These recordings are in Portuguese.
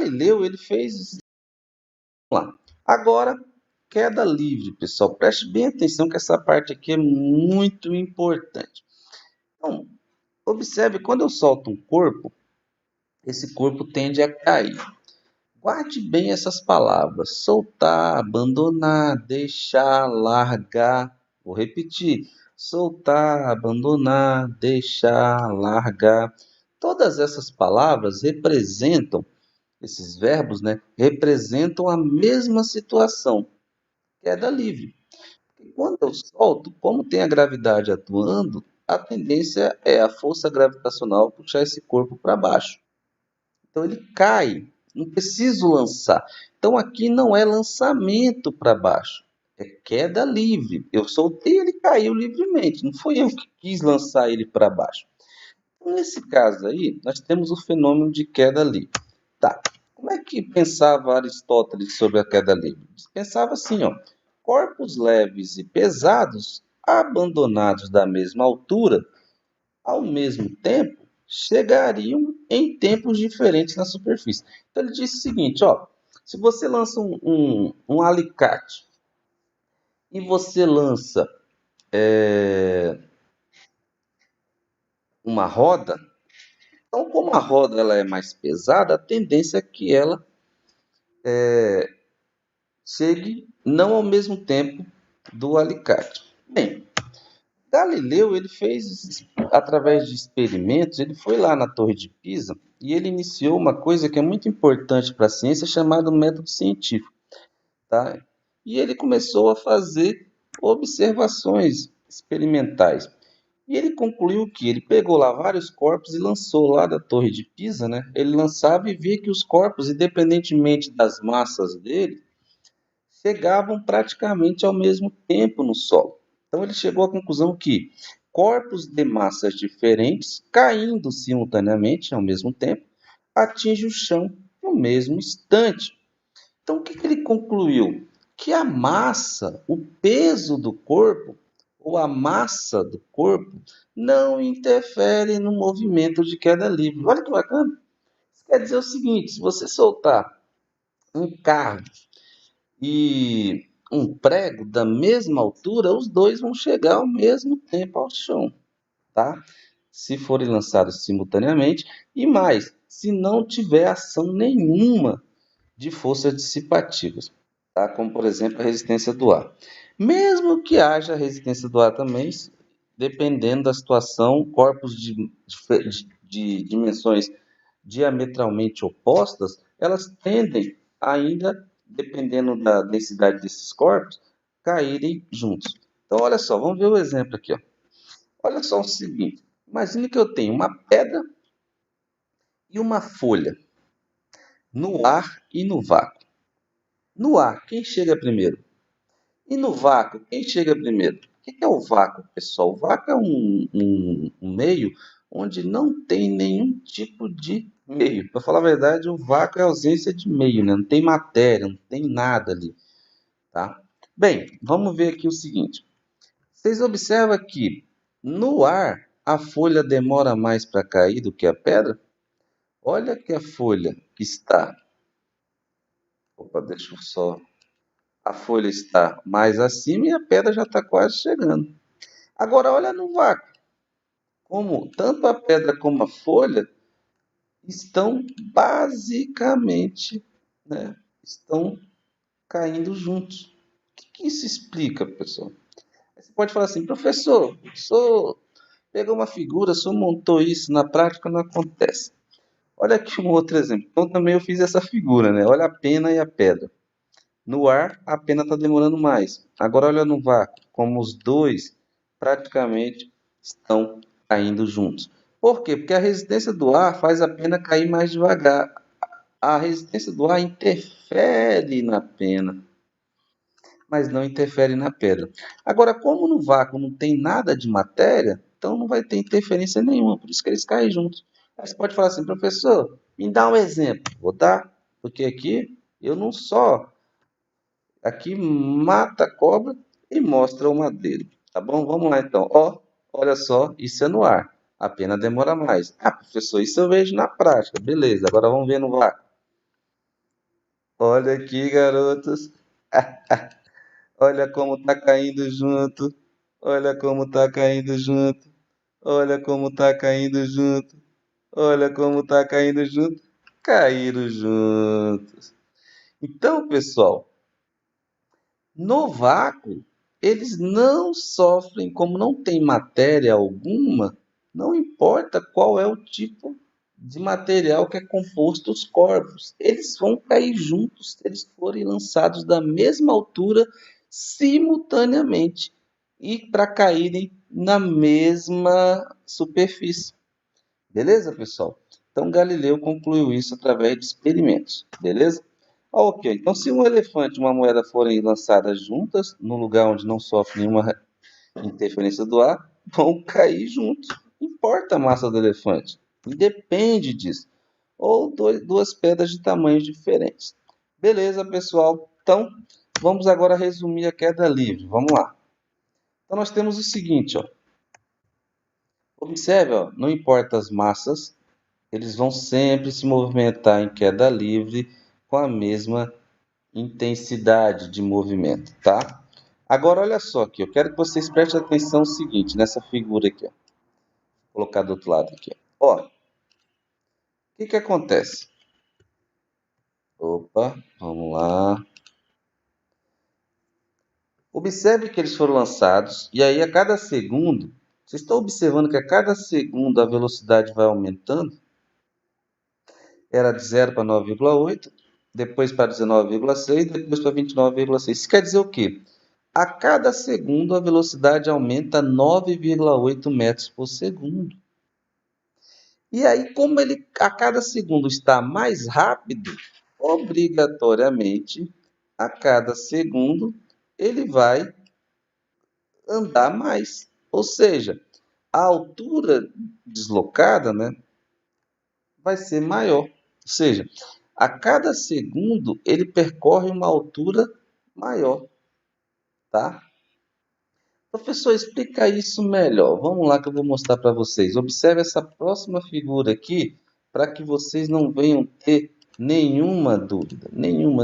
Galileu, ele fez... Vamos lá. Agora, queda livre, pessoal. Preste bem atenção que essa parte aqui é muito importante. Então, observe, quando eu solto um corpo, esse corpo tende a cair. Guarde bem essas palavras: soltar, abandonar, deixar, largar. Vou repetir: soltar, abandonar, deixar, largar. Todas essas palavras representam, esses verbos, né, representam a mesma situação, queda livre. E quando eu solto, como tem a gravidade atuando, a tendência é a força gravitacional puxar esse corpo para baixo. Então ele cai, não preciso lançar. Então aqui não é lançamento para baixo, é queda livre. Eu soltei, ele caiu livremente, não foi eu que quis lançar ele para baixo. Então, nesse caso aí, nós temos o fenômeno de queda livre. Tá. Como é que pensava Aristóteles sobre a queda livre? Pensava assim, ó: corpos leves e pesados, abandonados da mesma altura, ao mesmo tempo, chegariam em tempos diferentes na superfície. Então ele disse o seguinte, ó: se você lança um alicate e você lança uma roda, então como a roda ela é mais pesada, a tendência é que ela chegue não ao mesmo tempo do alicate. Bem, Galileu, ele fez, através de experimentos, ele foi lá na Torre de Pisa e ele iniciou uma coisa que é muito importante para a ciência, chamada método científico, tá? E ele começou a fazer observações experimentais. E ele concluiu que ele pegou lá vários corpos e lançou lá da Torre de Pisa, né? Ele lançava e via que os corpos, independentemente das massas dele, chegavam praticamente ao mesmo tempo no solo. Então ele chegou à conclusão que corpos de massas diferentes, caindo simultaneamente ao mesmo tempo, atingem o chão no mesmo instante. Então o que ele concluiu? Que a massa, o peso do corpo, ou a massa do corpo, não interfere no movimento de queda livre. Olha que bacana! Isso quer dizer o seguinte: se você soltar um carro e um prego da mesma altura, os dois vão chegar ao mesmo tempo ao chão, tá? Se forem lançados simultaneamente, e mais, se não tiver ação nenhuma de forças dissipativas, tá? Como por exemplo a resistência do ar. Mesmo que haja resistência do ar também, dependendo da situação, corpos de dimensões diametralmente opostas, elas tendem ainda, dependendo da densidade desses corpos, caírem juntos. Então, olha só, vamos ver o exemplo aqui, ó. Olha só o seguinte: imagine que eu tenho uma pedra e uma folha no ar e no vácuo. No ar, quem chega primeiro? E no vácuo, quem chega primeiro? O que é o vácuo, pessoal? O vácuo é um meio onde não tem nenhum tipo de meio. Para falar a verdade, o vácuo é ausência de meio, né? Não tem matéria, não tem nada ali, tá? Bem, vamos ver aqui o seguinte. Vocês observam que no ar a folha demora mais para cair do que a pedra? Olha que a folha está... Opa, deixa eu só... A folha está mais acima e a pedra já está quase chegando. Agora, olha no vácuo. Como tanto a pedra como a folha estão basicamente, né, estão caindo juntos. O que isso explica, pessoal? Você pode falar assim: professor, o senhor pegou uma figura, o senhor montou isso, na prática não acontece. Olha aqui um outro exemplo. Então também eu fiz essa figura, né? Olha a pena e a pedra. No ar, a pena está demorando mais. Agora olha no vácuo, como os dois praticamente estão caindo juntos. Por quê? Porque a resistência do ar faz a pena cair mais devagar. A resistência do ar interfere na pena, mas não interfere na pedra. Agora, como no vácuo não tem nada de matéria, então não vai ter interferência nenhuma, por isso que eles caem juntos. Aí você pode falar assim: professor, me dá um exemplo. Vou dar, porque aqui eu não só... Aqui mata a cobra e mostra o madeiro. Tá bom? Vamos lá então. Ó, olha só, isso é no ar. A pena demora mais. Ah, professor, isso eu vejo na prática. Beleza, agora vamos ver no vácuo. Olha aqui, garotos. Olha como tá caindo junto. Olha como tá caindo junto. Olha como tá caindo junto. Olha como tá caindo junto. Caíram juntos. Então, pessoal, no vácuo, eles não sofrem, como não tem matéria alguma, não importa qual é o tipo de material que é composto os corpos. Eles vão cair juntos se eles forem lançados da mesma altura simultaneamente e para caírem na mesma superfície. Beleza, pessoal? Então Galileu concluiu isso através de experimentos. Beleza? Ok, então se um elefante e uma moeda forem lançadas juntas, no lugar onde não sofre nenhuma interferência do ar, vão cair juntos. Não importa a massa do elefante. Depende disso. Ou duas pedras de tamanhos diferentes. Beleza, pessoal? Então, vamos agora resumir a queda livre. Vamos lá. Então, nós temos o seguinte, ó. Observe, ó, não importa as massas, eles vão sempre se movimentar em queda livre com a mesma intensidade de movimento, tá? Agora, olha só aqui, eu quero que vocês prestem atenção no seguinte, nessa figura aqui, ó. Vou colocar do outro lado aqui, ó. Ó, o que que acontece? Opa, vamos lá. Observe que eles foram lançados e aí a cada segundo, vocês estão observando que a cada segundo a velocidade vai aumentando? Era de 0 para 9,8, depois para 19,6, depois para 29,6. Isso quer dizer o quê? A cada segundo, a velocidade aumenta 9,8 metros por segundo. E aí, como ele a cada segundo está mais rápido, obrigatoriamente, a cada segundo, ele vai andar mais. Ou seja, a altura deslocada, né, vai ser maior. Ou seja, a cada segundo, ele percorre uma altura maior, tá? Professor, explica isso melhor. Vamos lá que eu vou mostrar para vocês. Observe essa próxima figura aqui para que vocês não venham ter nenhuma dúvida. Nenhuma.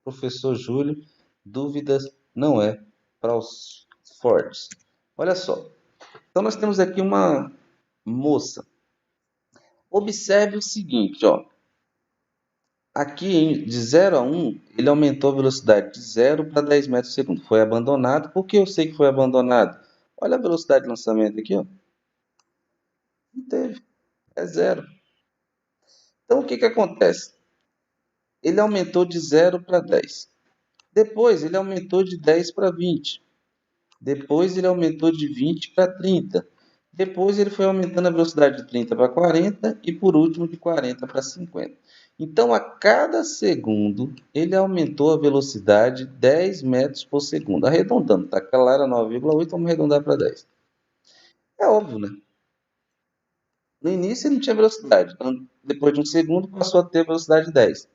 Professor Júlio, dúvidas não é para os fortes. Olha só. Então nós temos aqui uma moça. Observe o seguinte, ó. Aqui de 0 a 1, ele aumentou a velocidade de 0 para 10 metros por segundo. Foi abandonado. Por que eu sei que foi abandonado? Olha a velocidade de lançamento aqui, ó. Não teve. É 0. Então o que que acontece? Ele aumentou de 0 para 10. Depois ele aumentou de 10 para 20. Depois ele aumentou de 20 para 30. Depois ele foi aumentando a velocidade de 30 para 40 e por último de 40 para 50. Então a cada segundo ele aumentou a velocidade 10 metros por segundo. Arredondando, tá? Aquela era 9,8, vamos arredondar para 10. É óbvio, né? No início ele não tinha velocidade. Depois de um segundo passou a ter velocidade 10.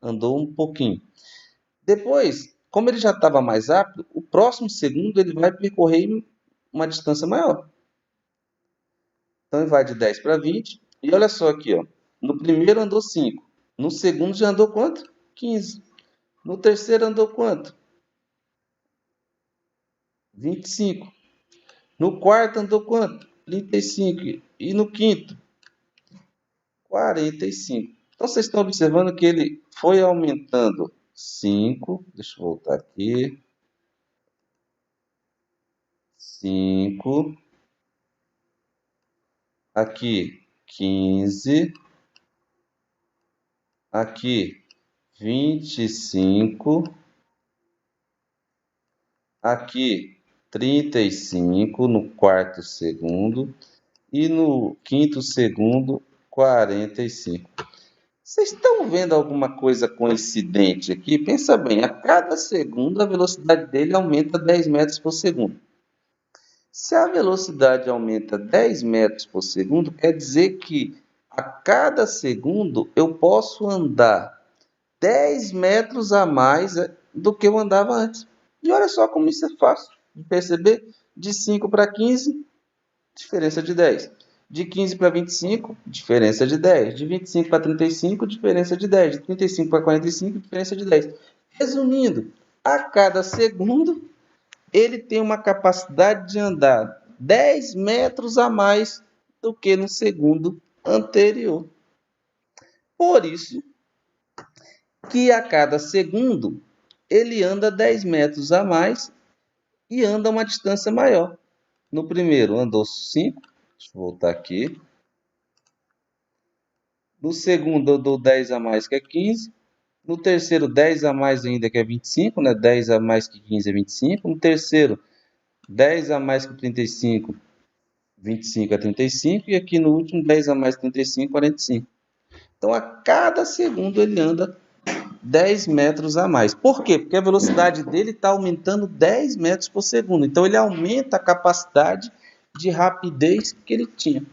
Andou um pouquinho. Depois, como ele já estava mais rápido, o próximo segundo ele vai percorrer uma distância maior. Então ele vai de 10 para 20. E olha só aqui, ó. No primeiro andou 5. No segundo já andou quanto? 15. No terceiro andou quanto? 25. No quarto andou quanto? 35. E no quinto? 45. Então vocês estão observando que ele foi aumentando 5. Deixa eu voltar aqui. 5. Aqui 15. Aqui 25. Aqui 35 no quarto segundo e no quinto segundo 45. Vocês estão vendo alguma coisa coincidente aqui? Pensa bem, a cada segundo a velocidade dele aumenta 10 metros por segundo. Se a velocidade aumenta 10 metros por segundo, quer dizer que a cada segundo eu posso andar 10 metros a mais do que eu andava antes. E olha só como isso é fácil de perceber. De 5 para 15, diferença de 10. De 15 para 25, diferença de 10. De 25 para 35, diferença de 10. De 35 para 45, diferença de 10. Resumindo, a cada segundo, ele tem uma capacidade de andar 10 metros a mais do que no segundo anterior. Por isso que a cada segundo, ele anda 10 metros a mais e anda uma distância maior. No primeiro andou 5, deixa eu voltar aqui. No segundo andou 10 a mais, que é 15. No terceiro, 10 a mais ainda, que é 25, né? 10 a mais que 15 é 25. No terceiro, 10 a mais que 35, 25 é 35. E aqui no último, 10 a mais que 35, 45. Então, a cada segundo ele anda 10 metros a mais. Por quê? Porque a velocidade dele está aumentando 10 metros por segundo. Então, ele aumenta a capacidade de rapidez que ele tinha.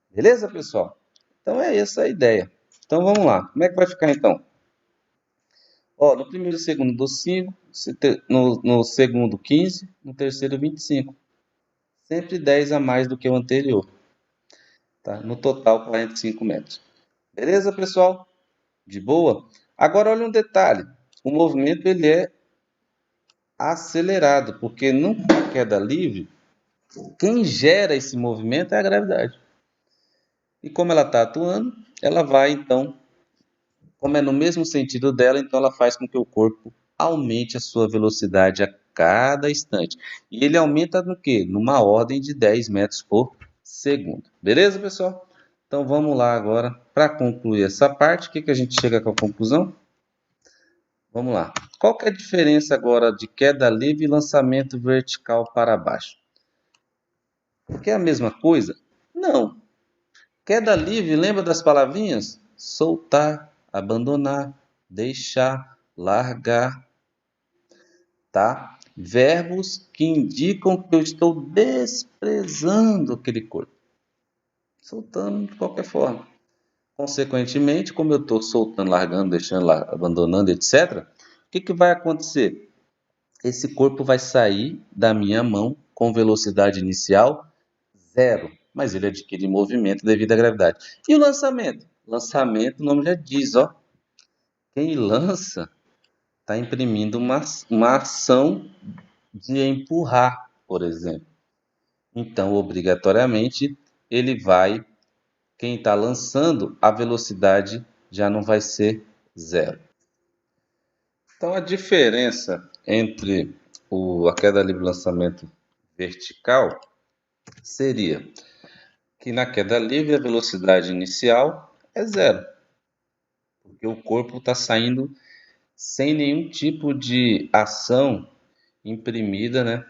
Beleza, pessoal? Então, é essa a ideia. Então, vamos lá. Como é que vai ficar, então? Ó, no primeiro e segundo dou 5, no segundo 15, no terceiro 25. Sempre 10 a mais do que o anterior. Tá? No total, 45 metros. Beleza, pessoal? De boa? Agora, olha um detalhe. O movimento ele é acelerado, porque numa queda livre, quem gera esse movimento é a gravidade. E como ela está atuando, ela vai, então, como é no mesmo sentido dela, então ela faz com que o corpo aumente a sua velocidade a cada instante. E ele aumenta no quê? Numa ordem de 10 metros por segundo. Beleza, pessoal? Então vamos lá agora para concluir essa parte. O que a gente chega com a conclusão? Vamos lá. Qual que é a diferença agora de queda livre e lançamento vertical para baixo? Que é a mesma coisa? Não. Queda livre, lembra das palavrinhas? Soltar, abandonar, deixar, largar, tá? Verbos que indicam que eu estou desprezando aquele corpo. Soltando de qualquer forma. Consequentemente, como eu estou soltando, largando, deixando, abandonando, etc., o que vai acontecer? Esse corpo vai sair da minha mão com velocidade inicial 0, mas ele adquire movimento devido à gravidade. E o lançamento? Lançamento, o nome já diz, ó. Quem lança está imprimindo uma ação de empurrar, por exemplo. Então, obrigatoriamente, quem está lançando, a velocidade já não vai ser 0. Então, a diferença entre a queda livre e o lançamento vertical seria que na queda livre a velocidade inicial é 0, porque o corpo está saindo sem nenhum tipo de ação imprimida, né,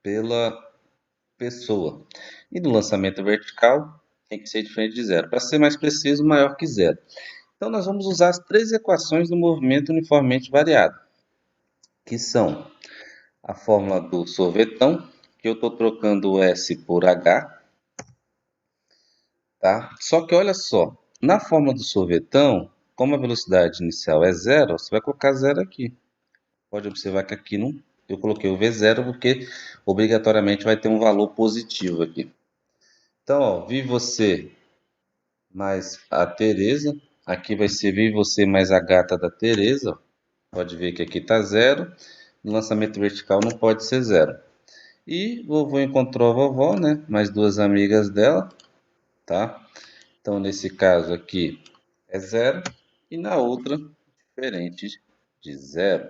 pela pessoa. E no lançamento vertical tem que ser diferente de 0. Para ser mais preciso, maior que 0. Então nós vamos usar as 3 equações do movimento uniformemente variado, que são a fórmula do sorvetão, que eu estou trocando o S por H, tá? Só que olha só, na fórmula do sorvetão, como a velocidade inicial é 0, você vai colocar 0 aqui. Pode observar que aqui não, eu coloquei o V0 porque obrigatoriamente vai ter um valor positivo aqui. Então, ó, vi você mais a Tereza. Aqui vai ser vi você mais a gata da Tereza. Pode ver que aqui está 0. No lançamento vertical não pode ser 0. E vovô encontrou a vovó, né? Mais 2 amigas dela, tá? Então, nesse caso aqui é 0. E na outra, diferente de 0.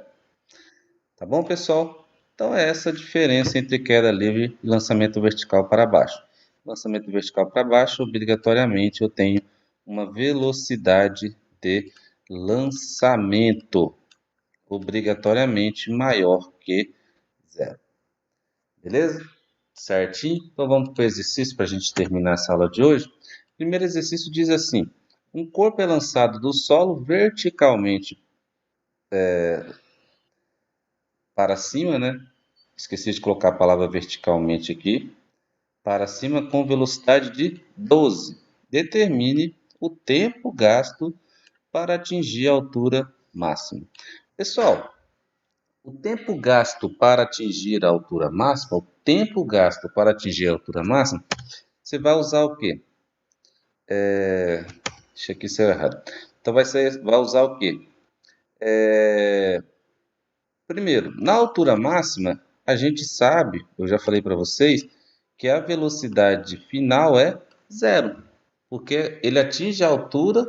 Tá bom, pessoal? Então, é essa a diferença entre queda livre e lançamento vertical para baixo. Lançamento vertical para baixo, obrigatoriamente, eu tenho uma velocidade de lançamento obrigatoriamente maior que 0. Beleza? Certinho? Então, vamos para o exercício para a gente terminar essa aula de hoje. O primeiro exercício diz assim: um corpo é lançado do solo verticalmente para cima, né? Esqueci de colocar a palavra verticalmente aqui. Para cima com velocidade de 12. Determine o tempo gasto para atingir a altura máxima. Pessoal, o tempo gasto para atingir a altura máxima, você vai usar o quê? Deixa aqui ser errado. Então vai usar o quê? Primeiro, na altura máxima, a gente sabe, eu já falei para vocês, que a velocidade final é zero, porque ele atinge a altura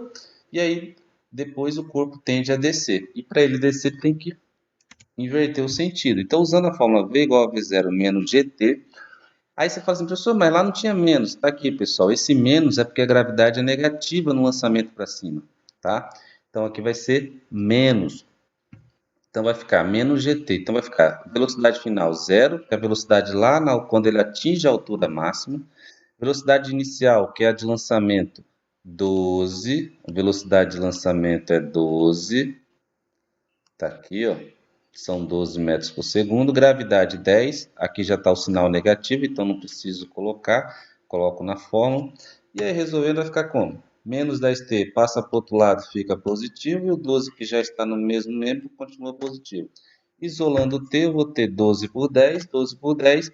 e aí depois o corpo tende a descer. E para ele descer tem que inverter o sentido. Então, usando a fórmula V igual a V0 menos GT, aí você fala assim, professor, mas lá não tinha menos. Está aqui, pessoal. Esse menos é porque a gravidade é negativa no lançamento para cima, tá? Então, aqui vai ser menos. Então, vai ficar menos GT. Então, vai ficar velocidade final zero, que é a velocidade lá quando ele atinge a altura máxima. Velocidade inicial, que é a de lançamento, 12. A velocidade de lançamento é 12. Tá aqui, ó. São 12 metros por segundo. Gravidade 10. Aqui já está o sinal negativo, então não preciso colocar. Coloco na fórmula. E aí, resolvendo, vai ficar como? Menos 10t passa para o outro lado, fica positivo. E o 12, que já está no mesmo membro, continua positivo. Isolando o t, eu vou ter 12 por 10. 12 por 10,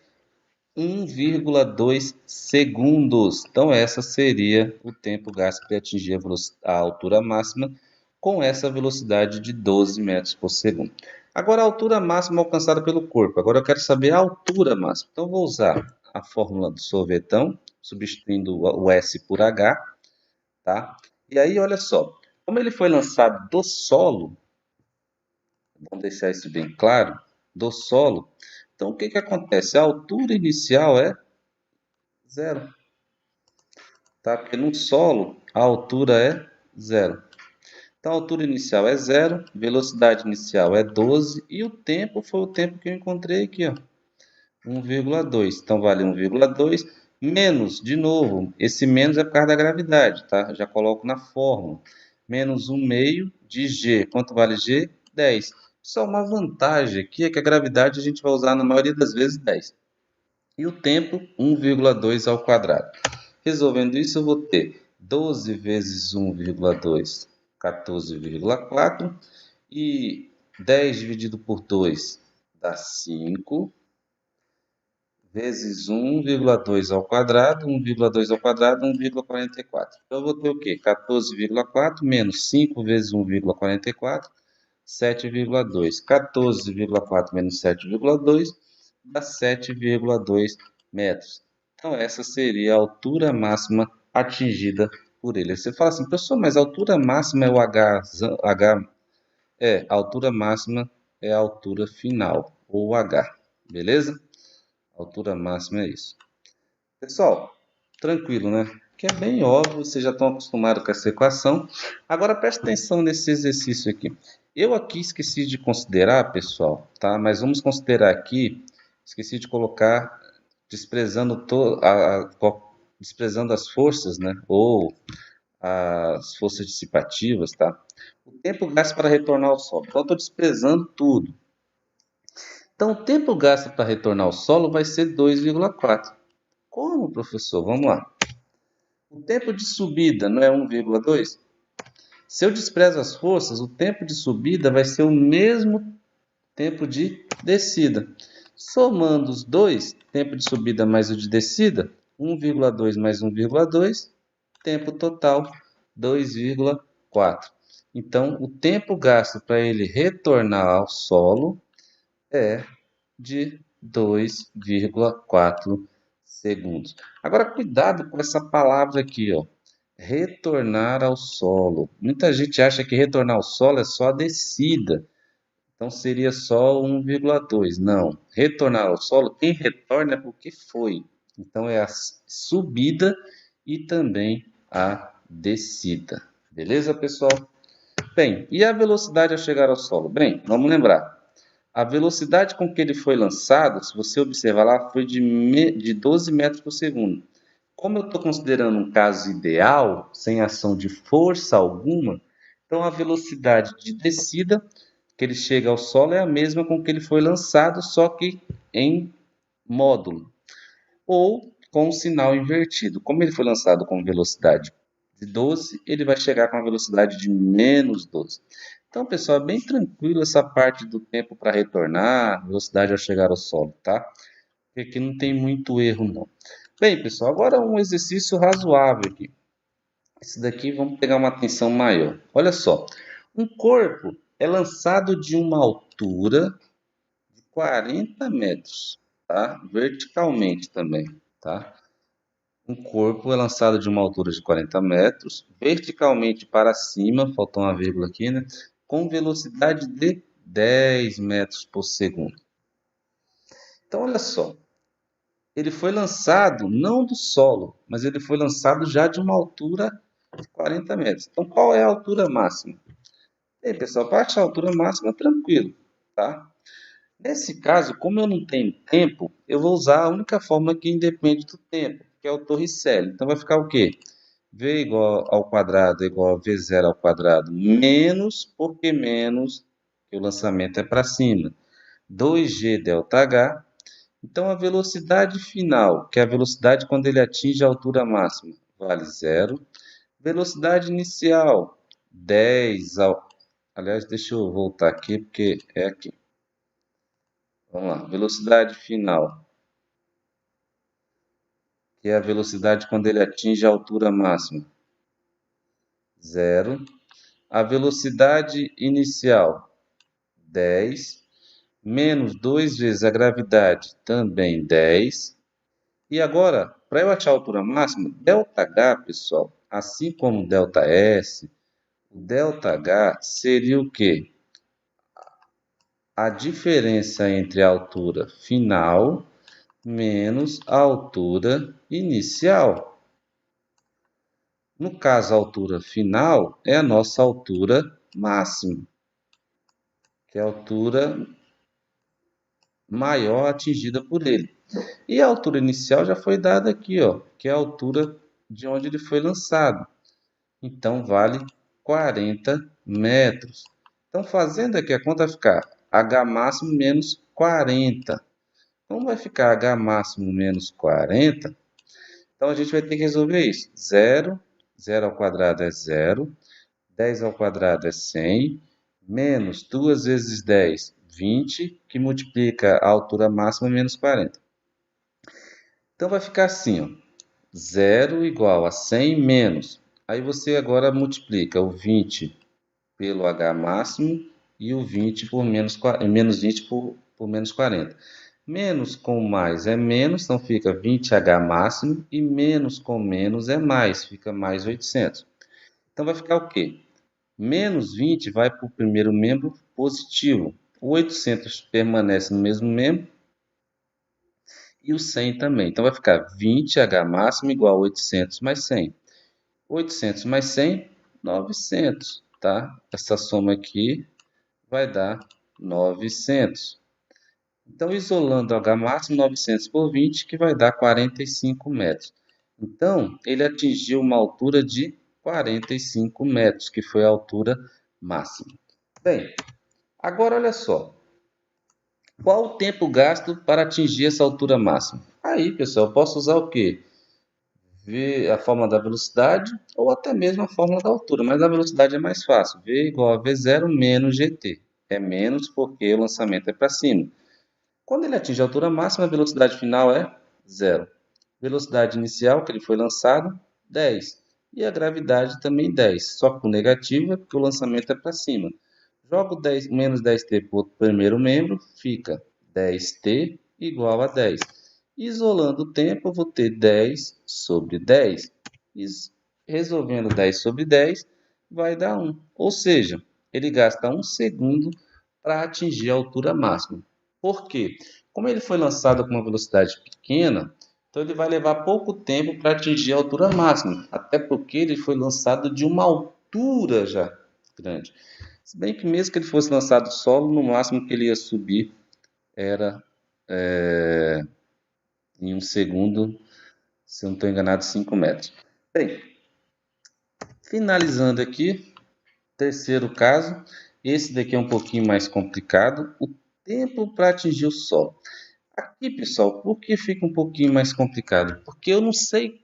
1,2 segundos. Então, essa seria o tempo gasto para atingir a altura máxima com essa velocidade de 12 metros por segundo. Agora, a altura máxima alcançada pelo corpo. Agora, eu quero saber a altura máxima. Então, vou usar a fórmula do sorvetão, substituindo o S por H. Tá? E aí, olha só. Como ele foi lançado do solo, vamos deixar isso bem claro, do solo. Então, o que que acontece? A altura inicial é zero, tá? Porque no solo a altura é zero. Então a altura inicial é zero, velocidade inicial é 12 e o tempo foi o tempo que eu encontrei aqui, ó, 1,2. Então vale 1,2 menos, de novo, esse menos é por causa da gravidade, tá? Já coloco na fórmula. Menos 1 meio de G. Quanto vale G? 10. Só uma vantagem aqui é que a gravidade a gente vai usar na maioria das vezes 10. E o tempo, 1,2 ao quadrado. Resolvendo isso, eu vou ter 12 vezes 1,2, 14,4. E 10 dividido por 2 dá 5. Vezes 1,2 ao quadrado, 1,2 ao quadrado, 1,44. Então, eu vou ter o quê? 14,4 menos 5 vezes 1,44, 7,2. 14,4 menos 7,2 dá 7,2 metros. Então, essa seria a altura máxima atingida por ele. Você fala assim, professor, mas a altura máxima é o H. A altura máxima é a altura final, ou o H. Beleza? A altura máxima é isso. Pessoal, tranquilo, né? Que é bem óbvio, vocês já estão acostumados com essa equação. Agora preste atenção nesse exercício aqui. Eu aqui esqueci de considerar, pessoal, tá? Mas vamos considerar aqui, esqueci de colocar desprezando desprezando as forças, né? Ou as forças dissipativas, tá? O tempo gasto para retornar ao solo. Então, eu estou desprezando tudo. Então, o tempo gasto para retornar ao solo vai ser 2,4. Como, professor? Vamos lá. O tempo de subida não é 1,2? Se eu desprezo as forças, o tempo de subida vai ser o mesmo tempo de descida. Somando os dois, tempo de subida mais o de descida, 1,2 mais 1,2, tempo total 2,4. Então, o tempo gasto para ele retornar ao solo é de 2,4 segundos. Agora, cuidado com essa palavra aqui, ó. Retornar ao solo. Muita gente acha que retornar ao solo é só a descida. Então, seria só 1,2. Não. Retornar ao solo, quem retorna é porque foi. Então, é a subida e também a descida. Beleza, pessoal? Bem, e a velocidade ao chegar ao solo? Bem, vamos lembrar. A velocidade com que ele foi lançado, se você observar lá, foi de 12 metros por segundo. Como eu estou considerando um caso ideal, sem ação de força alguma, então a velocidade de descida que ele chega ao solo é a mesma com que ele foi lançado, só que em módulo. Ou com o sinal invertido. Como ele foi lançado com velocidade de 12, ele vai chegar com a velocidade de menos 12. Então, pessoal, é bem tranquilo essa parte do tempo para retornar, velocidade ao chegar ao solo, tá? Porque aqui não tem muito erro, não. Bem, pessoal, agora um exercício razoável aqui. Esse daqui vamos pegar uma atenção maior. Olha só, um corpo é lançado de uma altura de 40 metros, tá? Verticalmente também, tá? Um corpo é lançado de uma altura de 40 metros, verticalmente para cima, faltou uma vírgula aqui, né? Com velocidade de 10 metros por segundo. Então, olha só, ele foi lançado não do solo, mas ele foi lançado já de uma altura de 40 metros. Então, qual é a altura máxima? E aí, pessoal, para achar a altura máxima, tranquilo, tá? Nesse caso, como eu não tenho tempo, eu vou usar a única fórmula que independe do tempo, que é o Torricelli. Então, vai ficar o quê? V igual ao quadrado é igual a V0 ao quadrado menos, porque menos, que o lançamento é para cima, 2G ΔH. Então, a velocidade final, que é a velocidade quando ele atinge a altura máxima, vale zero. Velocidade inicial, 10 ao... Aliás, deixa eu voltar aqui, porque é aqui. Vamos lá, velocidade final, que é a velocidade quando ele atinge a altura máxima, zero. A velocidade inicial, 10, menos 2 vezes a gravidade, também 10. E agora, para eu achar a altura máxima, ΔH, pessoal, assim como ΔS, o ΔH seria o quê? A diferença entre a altura final menos a altura inicial. No caso, a altura final é a nossa altura máxima, que é a altura maior atingida por ele. E a altura inicial já foi dada aqui, ó, que é a altura de onde ele foi lançado. Então, vale 40 metros. Então, fazendo aqui a conta, vai ficar H máximo menos 40. Como vai ficar H máximo menos 40? Então, a gente vai ter que resolver isso. 0, 0 ao quadrado é 0. 10 ao quadrado é 100. Menos 2 vezes 10, 20, que multiplica a altura máxima menos 40. Então, vai ficar assim, ó. 0 igual a 100 menos. Aí você agora multiplica o 20 pelo H máximo e o 20 por menos 20 por menos 40. Menos com mais é menos, então fica 20H máximo, e menos com menos é mais, fica mais 800. Então vai ficar o quê? Menos 20 vai para o primeiro membro positivo. O 800 permanece no mesmo membro e o 100 também. Então vai ficar 20H máximo igual a 800 mais 100. 800 mais 100, 900, tá? Essa soma aqui vai dar 900. Então, isolando H máximo, 900 por 20, que vai dar 45 metros. Então, ele atingiu uma altura de 45 metros, que foi a altura máxima. Bem, agora olha só. Qual o tempo gasto para atingir essa altura máxima? Aí, pessoal, eu posso usar o quê? V, a fórmula da velocidade ou até mesmo a fórmula da altura, mas a velocidade é mais fácil. V igual a V0 menos GT. É menos porque o lançamento é para cima. Quando ele atinge a altura máxima, a velocidade final é zero. Velocidade inicial, que ele foi lançado, 10. E a gravidade também 10, só com negativa, porque o lançamento é para cima. Jogo 10, menos 10t para o primeiro membro, fica 10t igual a 10. Isolando o tempo, eu vou ter 10 sobre 10. Resolvendo 10 sobre 10, vai dar 1. Ou seja, ele gasta 1 segundo para atingir a altura máxima. Por quê? Como ele foi lançado com uma velocidade pequena, então ele vai levar pouco tempo para atingir a altura máxima, até porque ele foi lançado de uma altura já grande. Se bem que mesmo que ele fosse lançado solo, no máximo que ele ia subir era em um segundo, se eu não estou enganado, 5 metros. Bem, finalizando aqui, terceiro caso, esse daqui é um pouquinho mais complicado, o tempo para atingir o Sol. Aqui, pessoal, por que fica um pouquinho mais complicado? Porque eu não sei,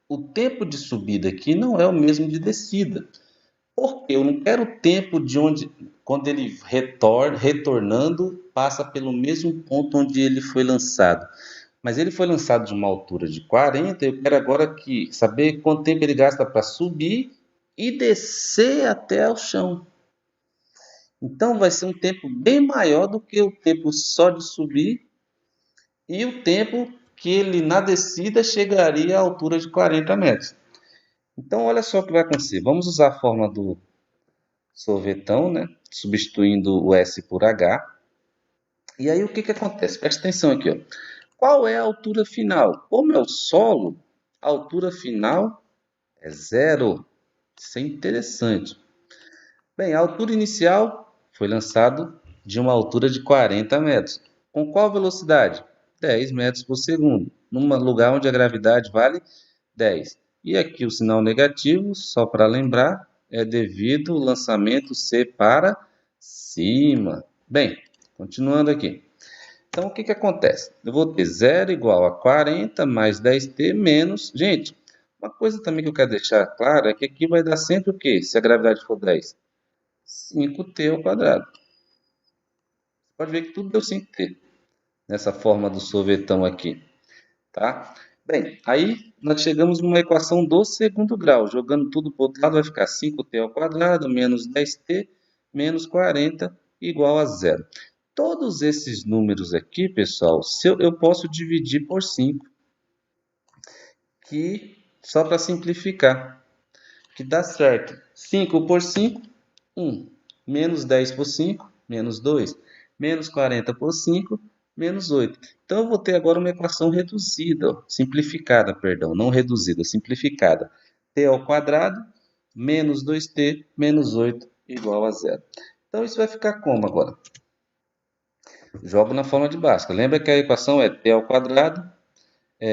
o tempo de subida aqui não é o mesmo de descida. Porque eu não quero o tempo de onde, quando ele retornando, passa pelo mesmo ponto onde ele foi lançado. Mas ele foi lançado de uma altura de 40, eu quero agora saber quanto tempo ele gasta para subir e descer até o chão. Então vai ser um tempo bem maior do que o tempo só de subir e o tempo que ele na descida chegaria à altura de 40 metros. Então olha só o que vai acontecer. Vamos usar a fórmula do sorvetão, né? Substituindo o S por H. E aí o que acontece? Presta atenção aqui, ó. Qual é a altura final? Como é o solo, a altura final é zero. Isso é interessante. Bem, a altura inicial foi lançado de uma altura de 40 metros. Com qual velocidade? 10 metros por segundo, num lugar onde a gravidade vale 10. E aqui o sinal negativo, só para lembrar, é devido ao lançamento ser para cima. Bem, continuando aqui. Então, o que acontece? Eu vou ter 0 igual a 40 mais 10t menos... Gente, uma coisa também que eu quero deixar claro é que aqui vai dar sempre o quê? Se a gravidade for 10? 5t ao quadrado. Você pode ver que tudo deu 5t nessa forma do sorvetão aqui, tá? Bem, aí nós chegamos numa equação do segundo grau. Jogando tudo para o outro lado vai ficar 5t ao quadrado menos 10t menos 40 igual a zero. Todos esses números aqui, pessoal, eu posso dividir por 5, que só para simplificar, que dá certo. 5 por 5, 1. Menos 10 por 5, menos 2. Menos 40 por 5, menos 8. Então, eu vou ter agora uma equação reduzida, simplificada, perdão, não reduzida, simplificada. t ao quadrado menos 2t menos 8 igual a zero. Então, isso vai ficar como agora? Jogo na forma de Bhaskara. Lembra que a equação é t ao quadrado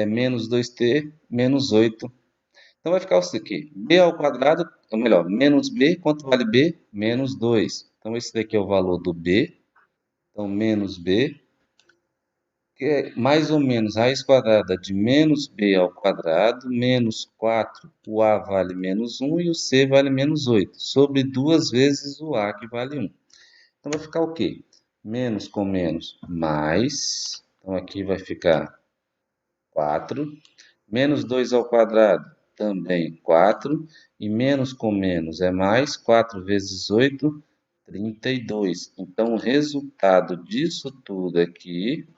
menos 2t menos 8. Então vai ficar isso aqui. B ao quadrado, ou melhor, menos b, quanto vale b? Menos 2. Então esse daqui é o valor do b. Então menos b, que é mais ou menos raiz quadrada de menos b ao quadrado, menos 4, o a vale menos 1 e o c vale menos 8, sobre 2 vezes o a, que vale 1. Então vai ficar o quê? Menos com menos, mais. Então aqui vai ficar 4. Menos 2 ao quadrado, também 4. E menos com menos é mais. 4 vezes 8, 32. Então, o resultado disso tudo aqui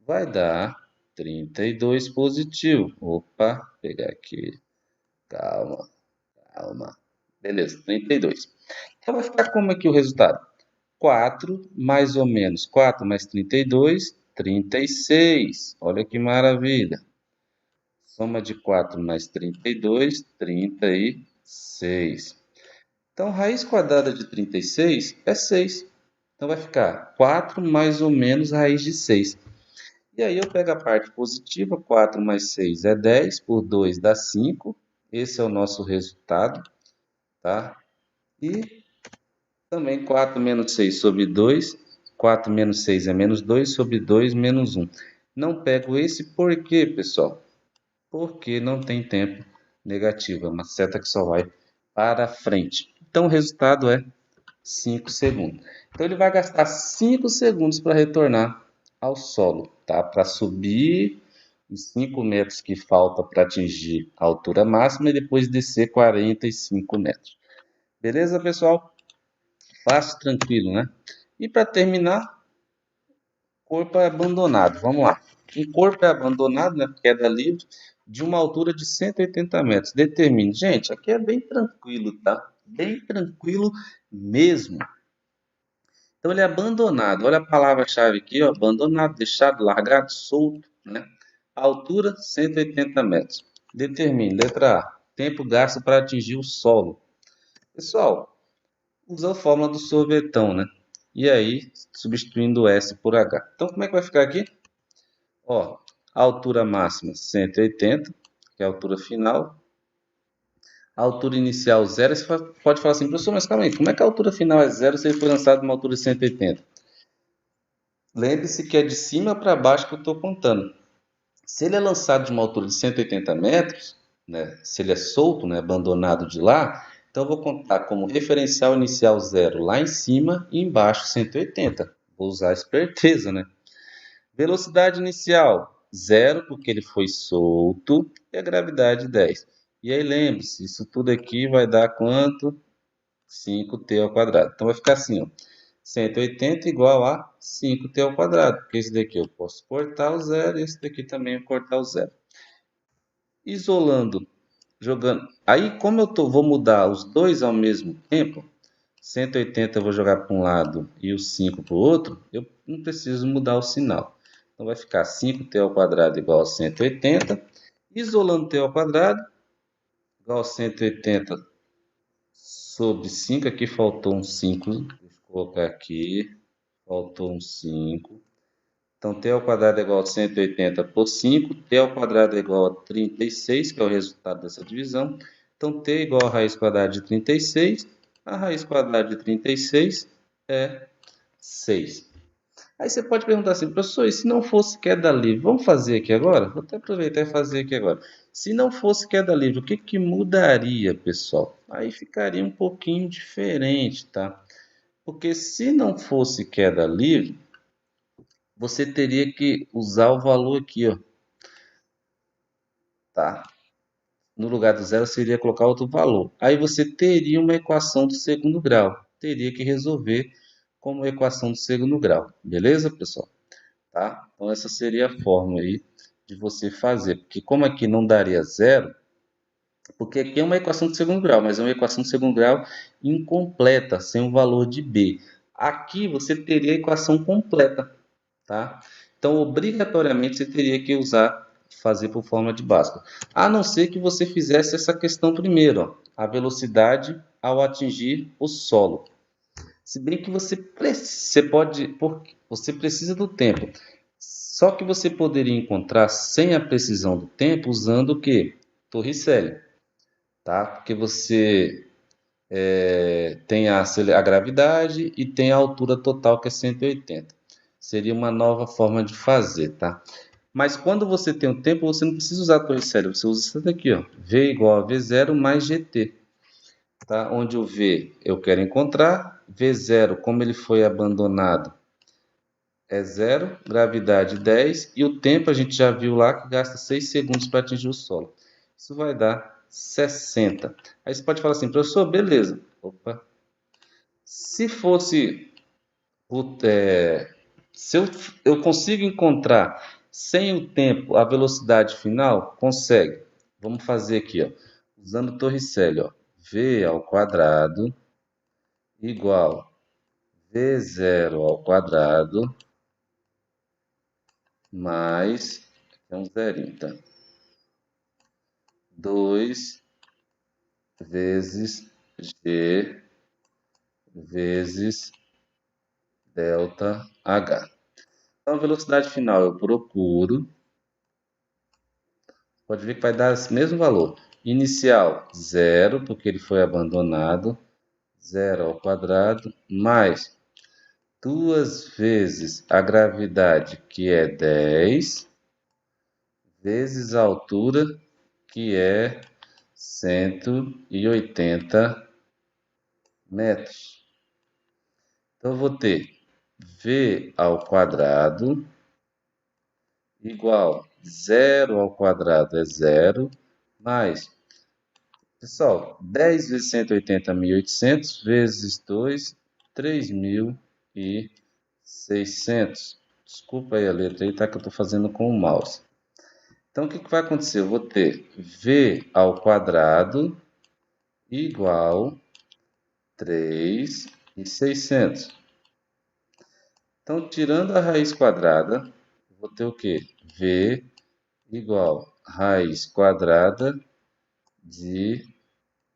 vai dar 32 positivo. Opa, vou pegar aqui. Calma, calma. Beleza, 32. Então, vai ficar como aqui o resultado? 4 mais ou menos 4 mais 32, 36. Olha que maravilha. Soma de 4 mais 32, 36. Então, raiz quadrada de 36 é 6. Então, vai ficar 4 mais ou menos raiz de 6. E aí, eu pego a parte positiva, 4 mais 6 é 10, por 2 dá 5. Esse é o nosso resultado, tá? E também 4 menos 6 sobre 2. 4 menos 6 é menos 2, sobre 2 menos 1. Não pego esse por quê, pessoal? Porque não tem tempo negativo, é uma seta que só vai para frente. Então o resultado é 5 segundos. Então ele vai gastar 5 segundos para retornar ao solo, tá? Para subir os 5 metros que falta para atingir a altura máxima e depois descer 45 metros. Beleza, pessoal? Fácil, tranquilo, né? E para terminar, corpo é abandonado. Vamos lá. Um corpo é abandonado, né? Queda livre, de uma altura de 180 metros. Determine. Gente, aqui é bem tranquilo, tá? Bem tranquilo mesmo. Então, ele é abandonado. Olha a palavra-chave aqui, ó. Abandonado, deixado, largado, solto, né? Altura, 180 metros. Determine. Letra A. Tempo gasto para atingir o solo. Pessoal, usa a fórmula do sorvetão, né? E aí, substituindo o S por H. Então, como é que vai ficar aqui? Ó, a altura máxima 180, que é a altura final. A altura inicial 0. Você pode falar assim, professor, mas calma aí, como é que a altura final é 0 se ele foi lançado numa altura de 180? Lembre-se que é de cima para baixo que eu estou contando. Se ele é lançado de uma altura de 180 metros, né, se ele é solto, né, abandonado de lá, então eu vou contar como referencial inicial 0 lá em cima e embaixo 180. Vou usar a esperteza, né? Velocidade inicial 0, porque ele foi solto, e a gravidade 10. E aí lembre-se, isso tudo aqui vai dar quanto? 5t ao quadrado. Então vai ficar assim, ó, 180 igual a 5t ao quadrado, porque esse daqui eu posso cortar o zero, e esse daqui também eu cortar o zero. Isolando, jogando. Aí, como vou mudar os dois ao mesmo tempo, 180 eu vou jogar para um lado e o 5 para o outro, eu não preciso mudar o sinal. Então vai ficar 5t ao quadrado igual a 180. Isolando t ao quadrado igual a 180 sobre 5. Aqui faltou um 5. Deixa eu colocar aqui. Faltou um 5. Então, t ao quadrado é igual a 180 por 5. T ao quadrado é igual a 36, que é o resultado dessa divisão. Então, t é igual a raiz quadrada de 36. A raiz quadrada de 36 é 6. Aí você pode perguntar assim, professor, e se não fosse queda livre? Vamos fazer aqui agora? Vou até aproveitar e fazer aqui agora. Se não fosse queda livre, o que que mudaria, pessoal? Aí ficaria um pouquinho diferente, tá? Porque se não fosse queda livre, você teria que usar o valor aqui, ó, tá? No lugar do zero, seria colocar outro valor. Aí você teria uma equação do segundo grau. Teria que resolver como equação do segundo grau. Beleza, pessoal? Tá? Então essa seria a forma aí de você fazer. Porque como aqui não daria zero, porque aqui é uma equação de segundo grau, mas é uma equação de segundo grau incompleta, sem o valor de b. Aqui você teria a equação completa, tá? Então, obrigatoriamente, você teria que fazer por forma de Bhaskara. A não ser que você fizesse essa questão primeiro, ó, a velocidade ao atingir o solo. Se bem que você precisa do tempo. Só que você poderia encontrar sem a precisão do tempo usando o quê? Torricelli, tá? Porque você tem a gravidade e tem a altura total, que é 180. Seria uma nova forma de fazer, tá? Mas quando você tem o tempo, você não precisa usar a Torricelli, você usa isso daqui, ó, V igual a V0 mais GT. Tá? Onde o V eu quero encontrar, V0, como ele foi abandonado, é 0, gravidade 10, e o tempo a gente já viu lá que gasta 6 segundos para atingir o solo. Isso vai dar 60. Aí você pode falar assim, professor, beleza. Opa. Se fosse, se eu consigo encontrar sem o tempo a velocidade final, consegue. Vamos fazer aqui, ó, usando Torricelli, ó, v ao quadrado igual V0 ao quadrado mais, é um zerinho, tá? 2 vezes G vezes delta H. Então, a velocidade final eu procuro. Pode ver que vai dar esse mesmo valor. Inicial, 0, porque ele foi abandonado. 0 ao quadrado, mais 2 vezes a gravidade, que é 10, vezes a altura, que é 180 metros. Então, eu vou ter v ao quadrado igual 0 ao quadrado é 0, mais, pessoal, 10 vezes 180 é 1.800, vezes 2, 3.600. Desculpa aí a letra aí, tá? Que eu estou fazendo com o mouse. Então, o que vai acontecer? Eu vou ter v ao quadrado igual 3.600. Então, tirando a raiz quadrada, vou ter o quê? V igual raiz quadrada de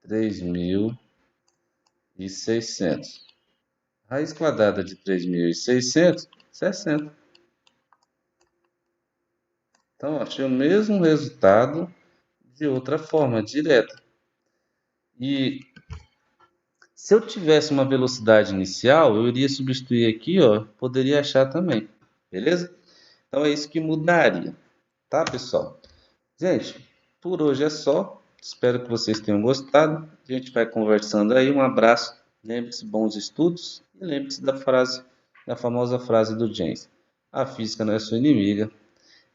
3.600. Raiz quadrada de 3.600, 60. Então, achei o mesmo resultado de outra forma, direta. E se eu tivesse uma velocidade inicial, eu iria substituir aqui, ó, poderia achar também, beleza? Então é isso que mudaria, tá, pessoal? Gente, por hoje é só. Espero que vocês tenham gostado. A gente vai conversando aí. Um abraço. Lembre-se, bons estudos. E lembre-se da famosa frase do James: a física não é sua inimiga,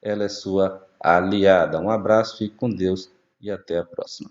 ela é sua aliada. Um abraço, fique com Deus e até a próxima.